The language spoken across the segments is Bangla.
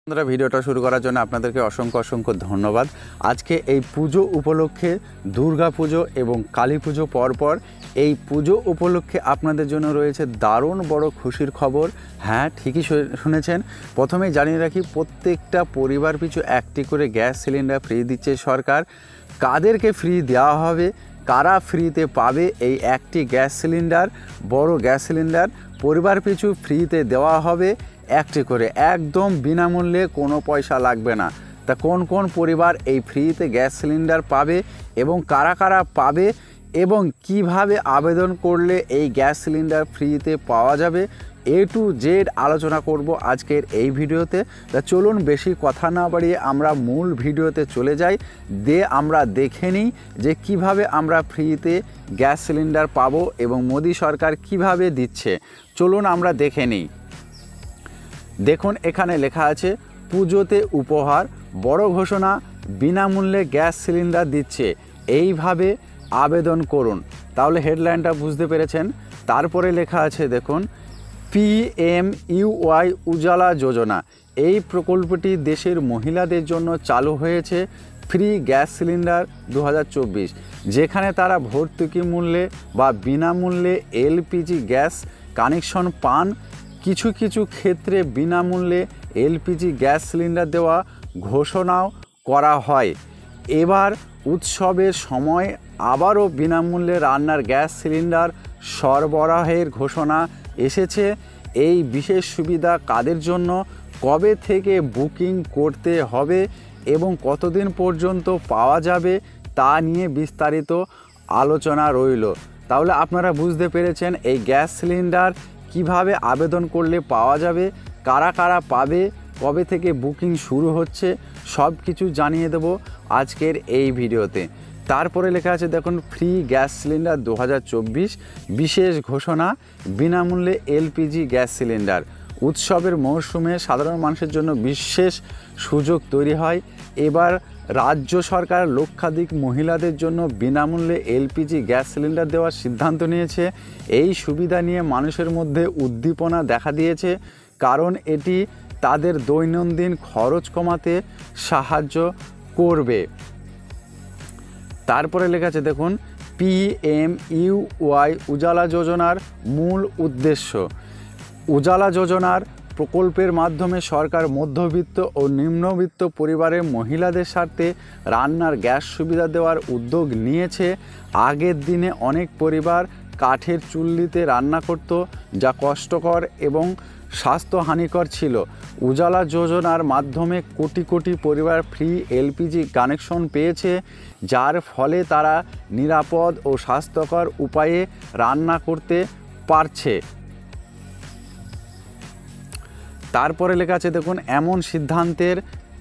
বন্ধুরা, ভিডিওটা শুরু করার জন্য আপনাদেরকে অসংখ্য ধন্যবাদ। আজকে এই পুজো উপলক্ষে দুর্গা পুজো এবং কালী পুজো পরপর এই পুজো উপলক্ষে আপনাদের জন্য রয়েছে দারুণ বড় খুশির খবর। হ্যাঁ, ঠিকই শুনেছেন। প্রথমেই জানিয়ে রাখি, প্রত্যেকটা পরিবার পিছু একটি করে গ্যাস সিলিন্ডার ফ্রি দিচ্ছে সরকার। কাদেরকে ফ্রি দেওয়া হবে, কারা ফ্রিতে পাবে এই একটি গ্যাস সিলিন্ডার, বড় গ্যাস সিলিন্ডার পরিবার পিছু ফ্রিতে দেওয়া হবে একটি করে, একদম বিনামূল্যে, কোনো পয়সা লাগবে না। তা কোন কোন পরিবার এই ফ্রিতে গ্যাস সিলিন্ডার পাবে এবং কারা কারা পাবে এবং কিভাবে আবেদন করলে এই গ্যাস সিলিন্ডার ফ্রিতে পাওয়া যাবে, A to Z আলোচনা করব আজকের এই ভিডিওতে। তা চলুন বেশি কথা না বাড়িয়ে আমরা মূল ভিডিওতে চলে যাই, আমরা দেখে নিই যে কিভাবে আমরা ফ্রিতে গ্যাস সিলিন্ডার পাবো এবং মোদি সরকার কিভাবে দিচ্ছে। চলুন আমরা দেখে নিই। দেখুন, এখানে লেখা আছে পুজোতে উপহার, বড় ঘোষণা, বিনামূল্যে গ্যাস সিলিন্ডার দিচ্ছে, এইভাবে আবেদন করুন। তাহলে হেডলাইনটা বুঝতে পেরেছেন। তারপরে লেখা আছে দেখুন, PMUY উজালা যোজনা। এই প্রকল্পটি দেশের মহিলাদের জন্য চালু হয়েছে। ফ্রি গ্যাস সিলিন্ডার 2024, যেখানে তারা ভর্তুকি মূল্যে বা বিনামূল্যে LPG গ্যাস কানেকশন পান। কিছু কিছু ক্ষেত্রে বিনামূল্যে LPG গ্যাস সিলিন্ডার দেওয়া ঘোষণাও করা হয়। এবার উৎসবের সময় আবারও বিনামূল্যে রান্নার গ্যাস সিলিন্ডার সরবরাহের ঘোষণা এসেছে। এই বিশেষ সুবিধা কাদের জন্য, কবে থেকে বুকিং করতে হবে এবং কতদিন পর্যন্ত পাওয়া যাবে তা নিয়ে বিস্তারিত আলোচনা রইল। তাহলে আপনারা বুঝতে পেরেছেন এই গ্যাস সিলিন্ডার কিভাবে আবেদন করলে পাওয়া যাবে, কারা কারা পাবে, কবে থেকে বুকিং শুরু হচ্ছে, সব কিছু জানিয়ে দেব আজকের এই ভিডিওতে। তারপরে লেখা আছে দেখুন, ফ্রি গ্যাস সিলিন্ডার 2024 বিশেষ ঘোষণা, বিনামূল্যে LPG গ্যাস সিলিন্ডার। উৎসবের মরশুমে সাধারণ মানুষের জন্য বিশেষ সুযোগ তৈরি হয়। এবার রাজ্য সরকার লক্ষাধিক মহিলাদের জন্য বিনামূল্যে LPG গ্যাস সিলিন্ডার দেওয়ার সিদ্ধান্ত নিয়েছে। এই সুবিধা নিয়ে মানুষের মধ্যে উদ্দীপনা দেখা দিয়েছে, কারণ এটি তাদের দৈনন্দিন খরচ কমাতে সাহায্য করবে। তারপরে লেখা আছে দেখুন, PMUY উজালা যোজনার মূল উদ্দেশ্য। উজালা যোজনার প্রকল্পের মাধ্যমে সরকার মধ্যবিত্ত ও নিম্নবিত্ত পরিবারের মহিলাদের স্বার্থে রান্নার গ্যাস সুবিধা দেওয়ার উদ্যোগ নিয়েছে। আগের দিনে অনেক পরিবার কাঠের চুল্লিতে রান্না করত, যা কষ্টকর এবং স্বাস্থ্যহানিকর ছিল। উজালা যোজনার মাধ্যমে কোটি কোটি পরিবার ফ্রি LPG কানেকশন পেয়েছে, যার ফলে তারা নিরাপদ ও স্বাস্থ্যকর উপায়ে রান্না করতে পারছে। তারপরে লেখা আছে দেখুন, এমন সিদ্ধান্তের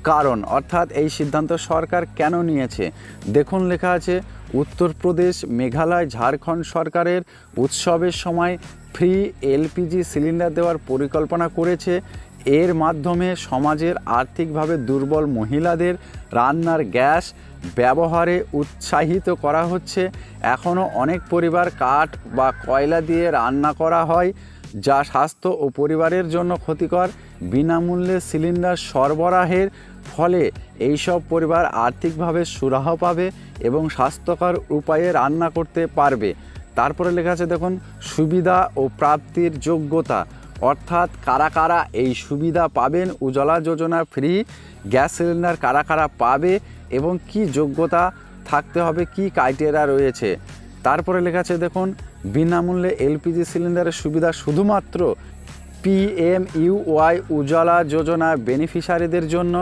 কারণ, অর্থাৎ এই সিদ্ধান্ত সরকার কেন নিয়েছে। দেখুন লেখা আছে, উত্তরপ্রদেশ, মেঘালয়, ঝাড়খণ্ড সরকারের উৎসবের সময় ফ্রি LPG সিলিন্ডার দেওয়ার পরিকল্পনা করেছে। এর মাধ্যমে সমাজের আর্থিকভাবে দুর্বল মহিলাদের রান্নার গ্যাস ব্যবহারে উৎসাহিত করা হচ্ছে। এখনও অনেক পরিবার কাঠ বা কয়লা দিয়ে রান্না করা হয়, যা স্বাস্থ্য ও পরিবারের জন্য ক্ষতিকর। বিনামূল্যে সিলিন্ডার সরবরাহের ফলে এইসব পরিবার আর্থিকভাবে সুরাহা পাবে এবং স্বাস্থ্যকর উপায়ে রান্না করতে পারবে। তারপরে লেখা আছে দেখুন, সুবিধা ও প্রাপ্তির যোগ্যতা, অর্থাৎ কারা কারা এই সুবিধা পাবেন, উজালা যোজনা ফ্রি গ্যাস সিলিন্ডার কারা কারা পাবে এবং কি যোগ্যতা থাকতে হবে, কি ক্রাইটেরিয়া রয়েছে। তারপরে লেখা আছে দেখুন, বিনামূল্যে LPG সিলিন্ডারের সুবিধা শুধুমাত্র PMUY উজালা যোজনা বেনিফিশিয়ারিদের জন্য।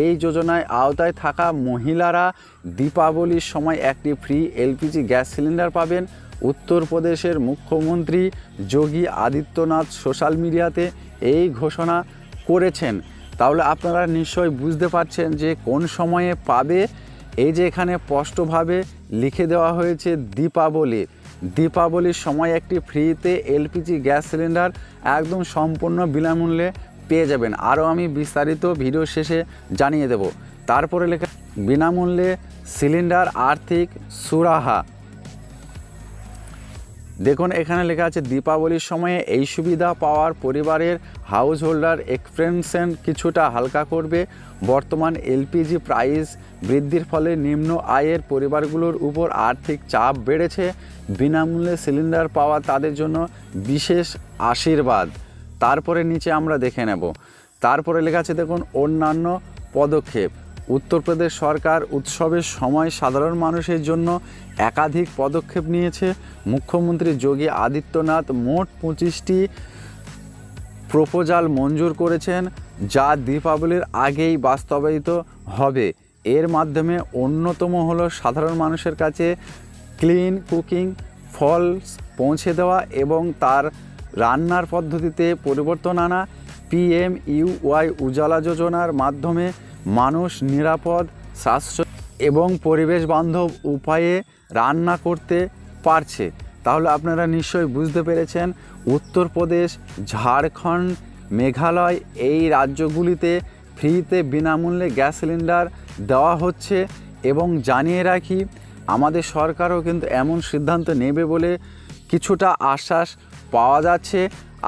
এই যোজনায় আওতায় থাকা মহিলারা দীপাবলির সময় একটি ফ্রি LPG গ্যাস সিলিন্ডার পাবেন। উত্তরপ্রদেশের মুখ্যমন্ত্রী যোগী আদিত্যনাথ সোশ্যাল মিডিয়াতে এই ঘোষণা করেছেন। তাহলে আপনারা নিশ্চয়ই বুঝতে পারছেন যে কোন সময়ে পাবে। এই যে এখানে স্পষ্টভাবে লিখে দেওয়া হয়েছে, দীপাবলির সময় একটি ফ্রিতে LPG গ্যাস সিলিন্ডার একদম সম্পূর্ণ বিনামূল্যে পেয়ে যাবেন। আরও আমি বিস্তারিত ভিডিও শেষে জানিয়ে দেব। তারপরে লেখা, বিনামূল্যে সিলিন্ডার আর্থিক সুরাহা। দেখুন এখানে লেখা আছে দীপাবলির সময়ে এই সুবিধা পাওয়ার পরিবারের হাউস হোল্ডার এক্সপেনশন কিছুটা হালকা করবে। বর্তমান এলপিজি প্রাইস বৃদ্ধির ফলে নিম্ন আয়ের পরিবারগুলোর উপর আর্থিক চাপ বেড়েছে। বিনামূল্যে সিলিন্ডার পাওয়া তাদের জন্য বিশেষ আশীর্বাদ। তারপরে নিচে আমরা দেখে নেব। তারপরে লেখা আছে দেখুন অন্যান্য পদক্ষেপ। উত্তরপ্রদেশ সরকার উৎসবের সময় সাধারণ মানুষের জন্য একাধিক পদক্ষেপ নিয়েছে। মুখ্যমন্ত্রী যোগী আদিত্যনাথ মোট 25টি প্রপোজাল মঞ্জুর করেছেন, যা দীপাবলির আগেই বাস্তবায়িত হবে। এর মাধ্যমে অন্যতম হলো সাধারণ মানুষের কাছে ক্লিন কুকিং ফলস পৌঁছে দেওয়া এবং তার রান্নার পদ্ধতিতে পরিবর্তন আনা। PMUY উজালা যোজনার মাধ্যমে মানুষ নিরাপদ, সাশ্রয় এবং পরিবেশ বান্ধব উপায়ে রান্না করতে পারছে। তাহলে আপনারা নিশ্চয়ই বুঝতে পেরেছেন উত্তরপ্রদেশ, ঝাড়খণ্ড, মেঘালয় এই রাজ্যগুলিতে ফ্রিতে বিনামূল্যে গ্যাস সিলিন্ডার দেওয়া হচ্ছে। এবং জানিয়ে রাখি আমাদের সরকারও কিন্তু এমন সিদ্ধান্ত নেবে বলে কিছুটা আশ্বাস পাওয়া যাচ্ছে।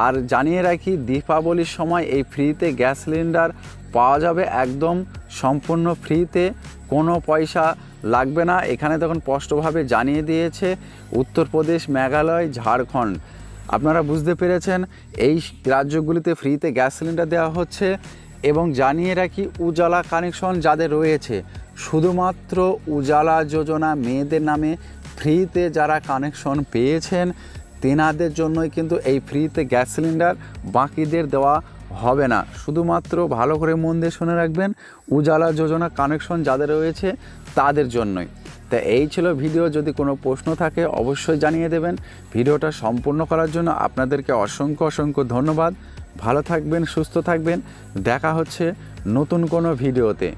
আর জানিয়ে রাখি দীপাবলির সময় এই ফ্রিতে গ্যাস সিলিন্ডার পাওয়া যাবে একদম সম্পূর্ণ ফ্রিতে, কোনো পয়সা লাগবে না। এখানে তখন স্পষ্টভাবে জানিয়ে দিয়েছে উত্তরপ্রদেশ, মেঘালয়, ঝাড়খণ্ড। আপনারা বুঝতে পেরেছেন এই রাজ্যগুলিতে ফ্রিতে গ্যাস সিলিন্ডার দেওয়া হচ্ছে। এবং জানিয়ে রাখি উজালা কানেকশন যাদের রয়েছে, শুধুমাত্র উজালা যোজনা মেয়েদের নামে ফ্রিতে যারা কানেকশন পেয়েছেন তেনাদের জন্যই কিন্তু এই ফ্রিতে গ্যাস সিলিন্ডার, বাকিদের দেওয়া হবে না। শুধুমাত্র ভালো করে মন দিয়ে শুনে রাখবেন উজালা যোজনা কানেকশন যাদের রয়েছে তাদের জন্যই। তা এই ছিল ভিডিও। যদি কোনো প্রশ্ন থাকে অবশ্যই জানিয়ে দেবেন। ভিডিওটা সম্পূর্ণ করার জন্য আপনাদেরকে অসংখ্য অসংখ্য ধন্যবাদ। ভালো থাকবেন, সুস্থ থাকবেন। দেখা হচ্ছে নতুন কোনো ভিডিওতে।